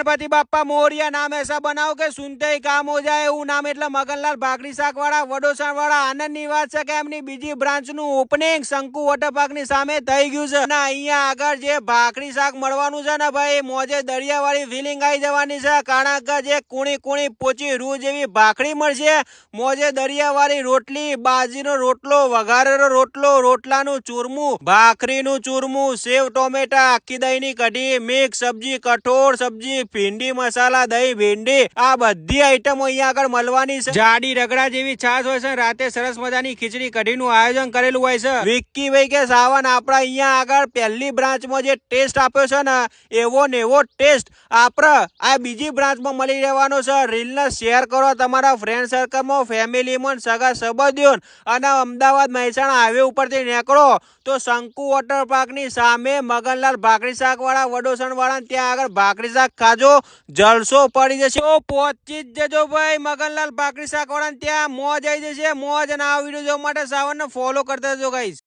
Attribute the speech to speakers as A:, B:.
A: गणपति बाप्पा मोरिया नाम ऐसा बनाओ के सुनते ही काम हो जाए એવું નામ એટલે મગનલાલ ભાખરી શાક વાળા વડોસણ વાળા આનંદની વાત છે કે એમની બીજી બ્રાન્ચનું ઓપનિંગ શંકુ વોટર પાર્કની સામે થઈ ગયું છે અને અહીંયા આગળ જે ભાખરી શાક મળવાનું છે ને ભાઈ મોજે દરિયાવાળી ફિલિંગ આવી જવાની છે કારણ કે જે કુણી કુણી પોચી રૂ જેવી ભાખરી મળશે મોજે દરિયાવાળી રોટલી બાજીનો રોટલો વઘારેલો રોટલો રોટલાનું ચૂરમું ભાખરીનું ચૂરમું સેવ ટોમેટા આખી દહીંની કઢી મિક્સ સબ્જી કઠોળ સબ્જી ભીંડી મસાલા દહીં ભીંડી આ બધી આઈટમો અહીંયા આગળ મળવાની છે જાડી રગડા જેવી છાશ હોય છે રાતે સરસ મજાની ખીચડી કઢીનું આયોજન કરેલું હોય છે વિક્કીભાઈ કે સાવન આપણા અહીંયા આગળ પહેલી બ્રાન્ચમાં જે ટેસ્ટ આપ્યો છે ને એવો ને એવો ટેસ્ટ આપણે આ બીજી બ્રાન્ચમાં મળી રહેવાનો છે રીલને શેર કરો તમારા ફ્રેન્ડ સર્કલમાં ફેમિલીમાં સગા સંબંધીઓ અને અમદાવાદ મહેસાણા હાઈવે ઉપરથી નીકળો તો શંકુ વોટર પાર્કની સામે મગનલાલ ભાખરી શાક વાળા વડોસણ વાળા ત્યાં આગળ ભાખરી શાક ખાજો જલસો પડી જશે તો પહોંચી જ જજો ભાઈ મગનલાલ ભાખરી શાક વાળા ત્યાં મોજ આવી જશે મોજ અને આ વિડીયો જોવા માટે સાવનને ફોલો કરતા જજો ગાઈસ।